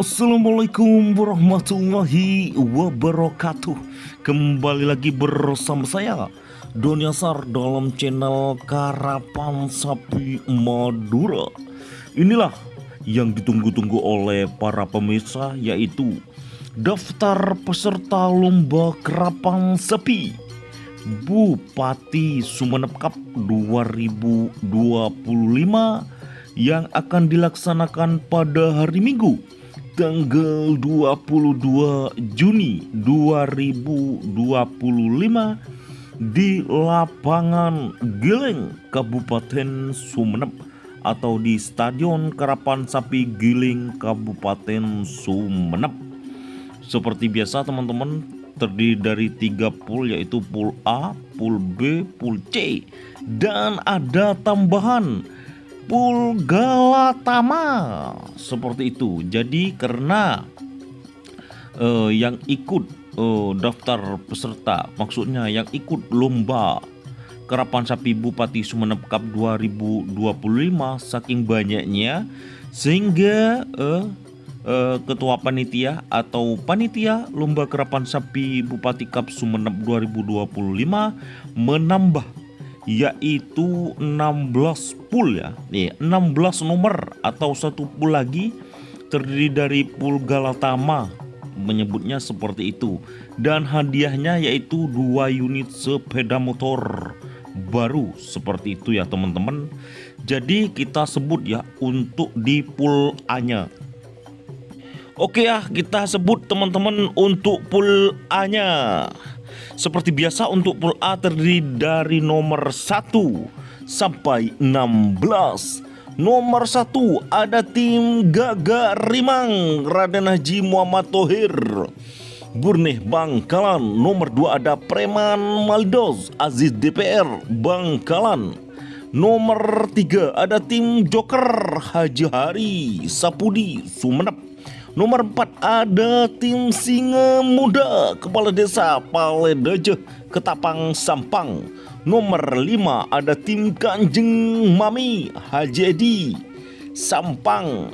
Assalamualaikum warahmatullahi wabarakatuh. Kembali lagi bersama saya Doni Asar dalam channel Karapan Sapi Madura. Inilah yang ditunggu-tunggu oleh para pemirsa, yaitu daftar peserta lomba karapan sapi Bupati Sumeneb Cup 2025 yang akan dilaksanakan pada hari Minggu tanggal 22 Juni 2025 di lapangan Giling Kabupaten Sumeneb atau di Stadion Karapan Sapi Giling Kabupaten Sumeneb. Seperti biasa teman-teman, terdiri dari 3 pool, yaitu pool A, pool B, pool C, dan ada tambahan pool Galatama seperti itu. Jadi karena yang ikut daftar peserta, maksudnya yang ikut lomba Karapan Sapi Bupati Sumeneb Cup 2025 saking banyaknya, sehingga ketua panitia atau panitia lomba Karapan Sapi Bupati Cup Sumeneb 2025 menambah, yaitu 16 pool ya. 16 nomor atau satu pool lagi terdiri dari pool Galatama, menyebutnya seperti itu. Dan hadiahnya yaitu 2 unit sepeda motor baru seperti itu ya teman-teman. Jadi kita sebut ya untuk di pool A-nya. Oke ya, kita sebut teman-teman untuk pool A-nya. Seperti biasa untuk pool A terdiri dari nomor 1 sampai 16. Nomor 1 ada tim Gagak Rimang Raden Haji Muhammad Thohir Burneh Bangkalan. Nomor 2 ada Preman Maldos Aziz DPR Bangkalan. Nomor 3 ada tim Joker Haji Hari Sapudi Sumeneb. Nomor 4 ada tim Singa Muda Kepala Desa Paledaje Ketapang Sampang. Nomor 5 ada tim Kanjeng Mami Haji Edi Sampang.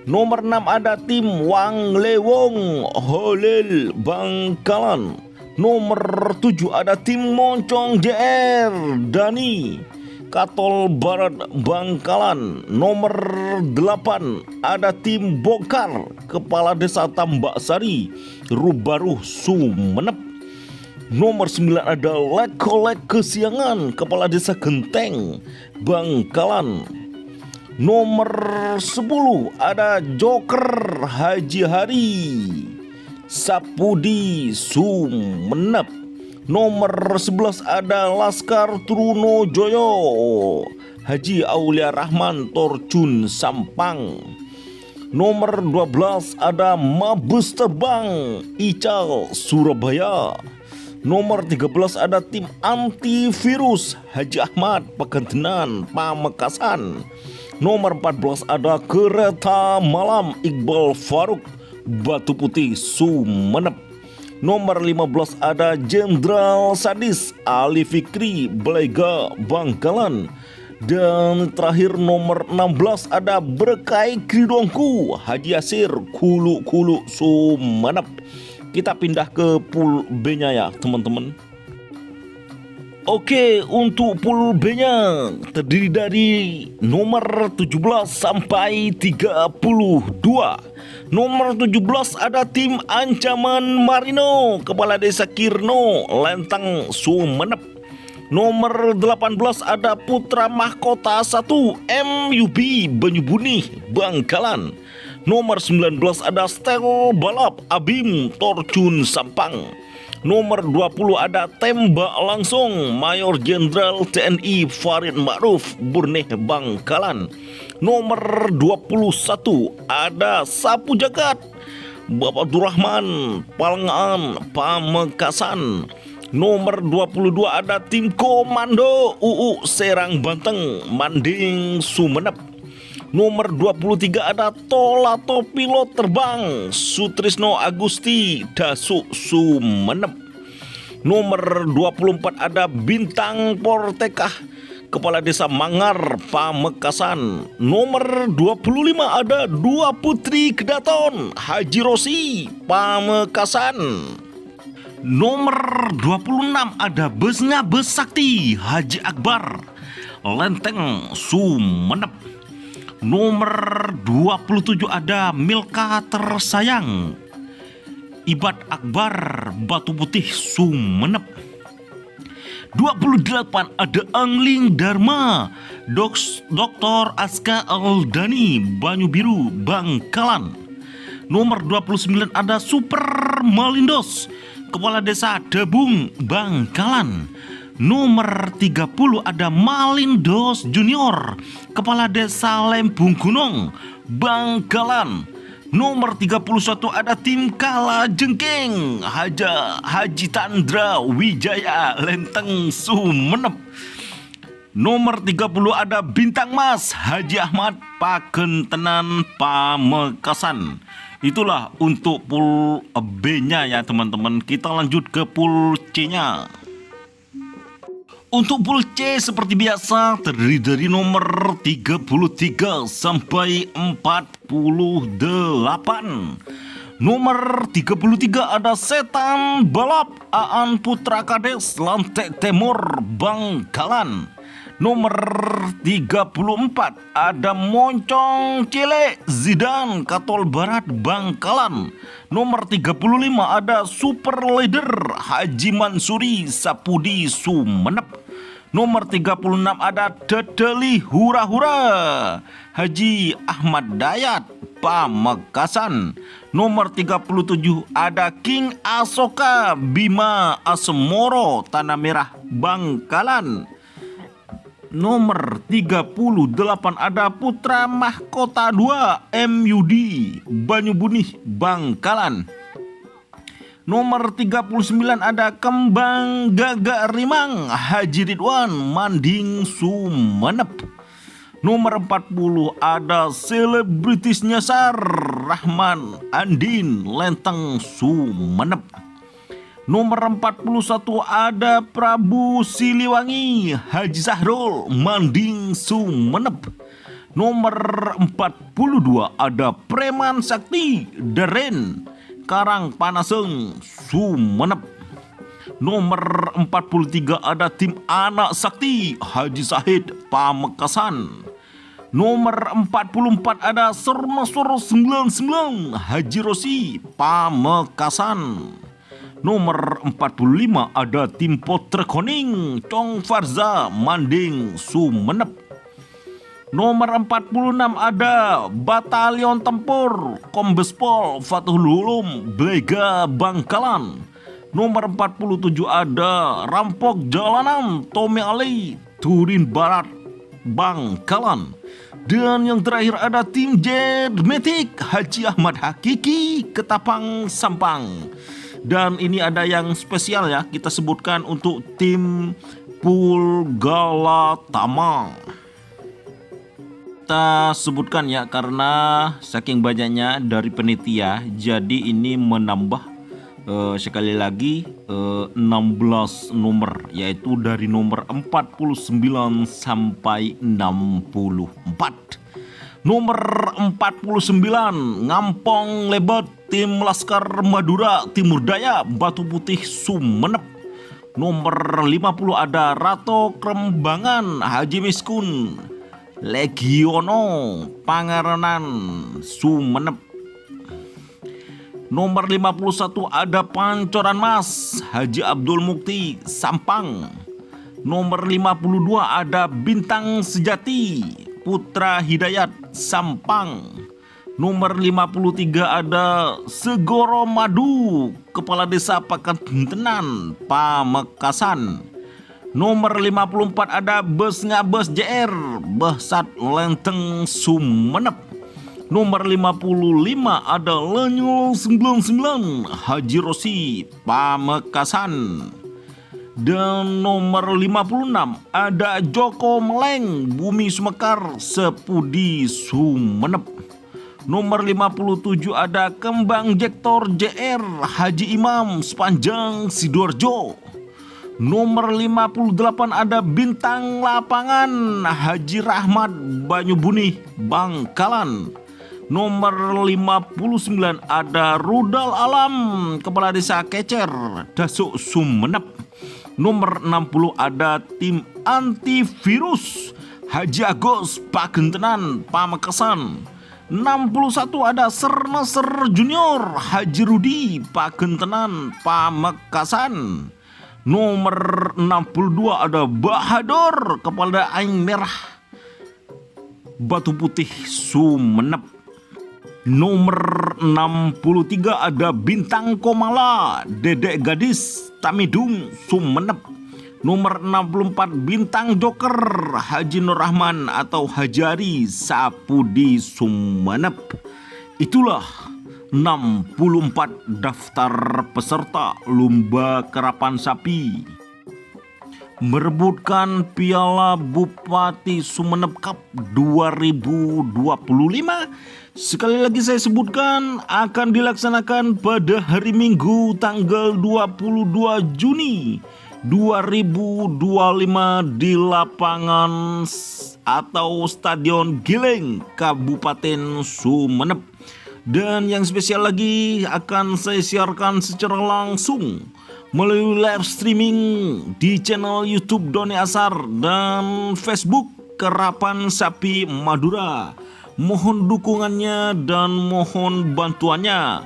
Nomor 6 ada tim Wang Lewong Holil Bangkalan. Nomor 7 ada tim Moncong JR Dani Katol Barat Bangkalan. Nomor 8 ada tim Bokar Kepala Desa Tambak Sari Rubaruh Sumeneb. Nomor 9 ada Lekolek Kesiangan Kepala Desa Genteng Bangkalan. Nomor 10 ada Joker Haji Hari Sapudi Sumeneb. Nomor 11 ada Laskar Truno Joyo Haji Aulia Rahman Torjun Sampang. Nomor 12 ada Mabes Terbang Ical Surabaya. Nomor 13 ada tim Antivirus Haji Ahmad Pegendenan Pamekasan. Nomor 14 ada Kereta Malam Iqbal Faruk Batu Putih Sumeneb. Nomor 15 ada Jenderal Sadis Ali Fikri Belega Bangkalan. Dan terakhir nomor 16 ada Berkai Kridongku Haji Yasir Kulu Sumeneb. Kita pindah ke pool B-nya ya teman-teman. Oke, untuk pool B-nya terdiri dari nomor 17 sampai 32. Nomor 17 ada tim Ancaman Marino Kepala Desa Kirno Lentang Sumeneb. Nomor 18 ada Putra Mahkota 1 MUB Banyubuni Bangkalan. Nomor 19 ada Stel Balap Abim Torjun Sampang. Nomor 20 ada Tembak Langsung Mayor Jenderal TNI Farid Ma'ruf Burneh Bangkalan. Nomor 21 ada Sapu Jagat Bapak Abdurrahman Palengan Pamekasan. Nomor 22 ada tim Komando UU Serang Banteng Manding Sumeneb. Nomor 23 ada Tolato Pilot Terbang Sutrisno Agusti Dasuk Sumeneb. Nomor 24 ada Bintang Portekah Kepala Desa Mangar, Pamekasan. Nomor 25 ada dua putri Kedaton, Haji Rosi, Pamekasan. Nomor 26 ada Besnya Besakti, Haji Akbar, Lenteng, Sumenep. Nomor 27 ada Milka Tersayang, Ibad Akbar, Batu Putih, Sumenep. 28 ada Angling Dharma, Dr. Aska Aldani, Banyu Biru, Bangkalan. Nomor 29 ada Super Malindos, Kepala Desa Debung, Bangkalan. Nomor 30 ada Malindos Junior, Kepala Desa Lempung Gunung, Bangkalan. Nomor 31 ada tim Kala Jengking, Haji Tandra Wijaya, Lenteng, Sumenep. Nomor 30 ada Bintang Mas, Haji Ahmad, Pakentenan, Pamekasan. Itulah untuk pool B-nya ya teman-teman. Kita lanjut ke pool C-nya. Untuk pool C seperti biasa terdiri dari nomor 33 sampai 48. Nomor 33 ada Setan Balap, Aan Putra Kades, Lantek Timur, Bangkalan. Nomor 34 ada Moncong Cile, Zidan, Katol Barat, Bangkalan. Nomor 35 ada Super Leader, Haji Mansuri, Sapudi, Sumenep. Nomor 36 ada Dedeli Hura Hura, Haji Ahmad Dayat, Pamekasan. Nomor 37 ada King Asoka, Bima Asemoro, Tanah Merah, Bangkalan. Nomor 38 ada Putra Mahkota 2, MUD, Banyubunih, Bangkalan. Nomor 39 ada Kembang Gagak Rimang, Haji Ridwan, Manding, Sumenep. Nomor 40 ada Selebritis Nyasar, Rahman Andin, Lenteng, Sumenep. Nomor 41 ada Prabu Siliwangi, Haji Sahrul, Manding, Sumenep. Nomor 42 ada Preman Sakti, Deren, Karang Panaseng, Sumenep. Nomor 43 ada tim Anak Sakti, Haji Sahid, Pamekasan. Nomor 44 ada Sermasur 99, Haji Rosi, Pamekasan. Nomor 45 ada tim Potrekoning, Cong Farza, Manding, Sumenep. Nomor 46 ada Batalion Tempur Kombespol Fathul Ulum, Blega, Bangkalan. Nomor 47 ada Rampok Jalanan, Tommy Ali, Turin Barat, Bangkalan. Dan yang terakhir ada tim Jedmetik, Haji Ahmad Hakiki, Ketapang, Sampang. Dan ini ada yang spesial ya, kita sebutkan untuk tim Pool Galatama. Kita sebutkan ya karena saking banyaknya dari penitia, jadi ini menambah sekali lagi 16 nomor, yaitu dari nomor 49 sampai 64. Nomor 49 Ngampong Lebet, tim Laskar Madura Timur Daya, Batu Putih, Sumenep. Nomor 50 ada Rato Krembangan, Haji Miskun, Legiono, Pangarenan, Sumenep. Nomor 51 ada Pancoran Mas, Haji Abdul Mukti, Sampang. Nomor 52 ada Bintang Sejati, Putra Hidayat, Sampang. Nomor 53 ada Segoro Madu, Kepala Desa Pakentenan, Pamekasan. Nomor 54 ada Bes Ngabes JR, Besat, Lenteng, Sumenep. Nomor 55 ada Lenyul 99, Haji Rosi, Pamekasan. Dan nomor 56 ada Joko Meleng, Bumi Sumekar, Sepudi, Sumenep. Nomor 57 ada Kembang Jektor JR, Haji Imam, Sepanjang, Sidoarjo. Nomor 58 ada bintang lapangan Haji Rahmat Banyubuni Bangkalan. Nomor 59 ada Rudal Alam Kepala Desa Kecer Dasuk Sumenep. Nomor 60 ada tim antivirus Haji Agus Pagentenan Pamekasan. 61 ada Sernaser Junior Haji Rudi Pagentenan Pamekasan. Nomor 62 ada Bahadur Kepala Aing Merah Batu Putih Sumenep. Nomor 63 ada Bintang Komala Dedek Gadis Tamidung Sumenep. Nomor 64 Bintang Joker Haji Nur Rahman atau Hajari Sapudi Sumenep. Itulah 64 daftar peserta Lomba Karapan Sapi merebutkan Piala Bupati Sumenep Cup 2025. Sekali lagi saya sebutkan, akan dilaksanakan pada hari Minggu tanggal 22 Juni 2025 di lapangan atau Stadion Gileng Kabupaten Sumenep. Dan yang spesial lagi akan saya siarkan secara langsung melalui live streaming di channel YouTube Doni Asar dan Facebook Karapan Sapi Madura. Mohon dukungannya dan mohon bantuannya.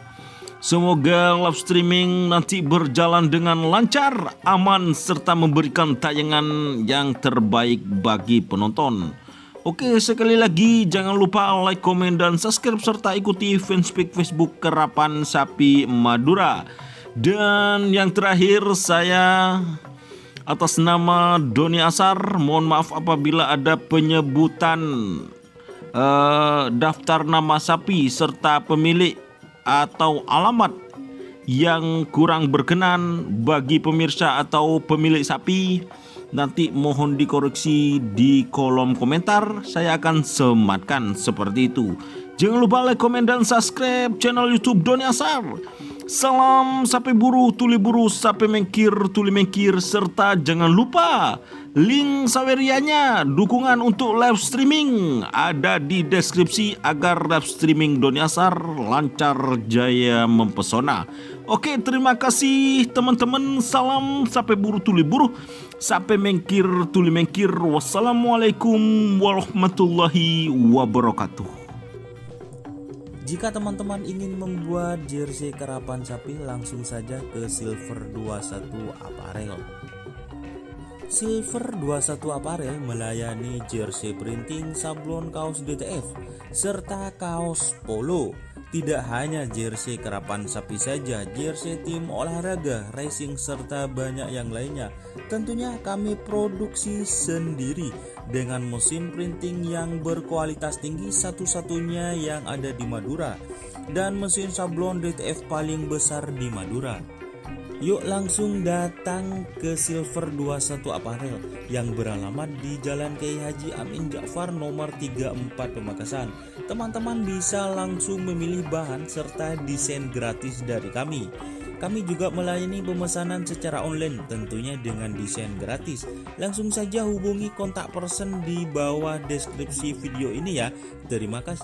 Semoga live streaming nanti berjalan dengan lancar, aman, serta memberikan tayangan yang terbaik bagi penonton. Oke, sekali lagi jangan lupa like, komen, dan subscribe serta ikuti fanspage Facebook Karapan Sapi Madura. Dan yang terakhir, saya atas nama Doni Asar mohon maaf apabila ada penyebutan daftar nama sapi serta pemilik atau alamat yang kurang berkenan bagi pemirsa atau pemilik sapi. Nanti mohon dikoreksi di kolom komentar, saya akan sematkan seperti itu. Jangan lupa like, komen, dan subscribe channel YouTube Doni Asar. Salam sapi buru, tuli buru, sapi mengkir, tuli mengkir, serta jangan lupa link sawerianya, dukungan untuk live streaming ada di deskripsi agar live streaming Doni Asar lancar jaya mempesona. Oke, terima kasih teman-teman. Salam sapi buru, tuli buru, sapi mengkir, tuli mengkir. Wassalamualaikum warahmatullahi wabarakatuh. Jika teman-teman ingin membuat jersey Karapan Sapi, langsung saja ke Silver 21 Apparel. Silver 21 Apparel melayani jersey printing, sablon, kaos DTF, serta kaos polo. Tidak hanya jersey Karapan Sapi saja, jersey tim olahraga, racing, serta banyak yang lainnya. Tentunya kami produksi sendiri dengan mesin printing yang berkualitas tinggi, satu-satunya yang ada di Madura, dan mesin sablon DTF paling besar di Madura. Yuk langsung datang ke Silver 21 Apparel yang beralamat di Jalan Kiai Haji Amin Ja'far nomor 34 Pamekasan. Teman-teman bisa langsung memilih bahan serta desain gratis dari kami. Kami juga melayani pemesanan secara online, tentunya dengan desain gratis. Langsung saja hubungi kontak person di bawah deskripsi video ini ya. Terima kasih.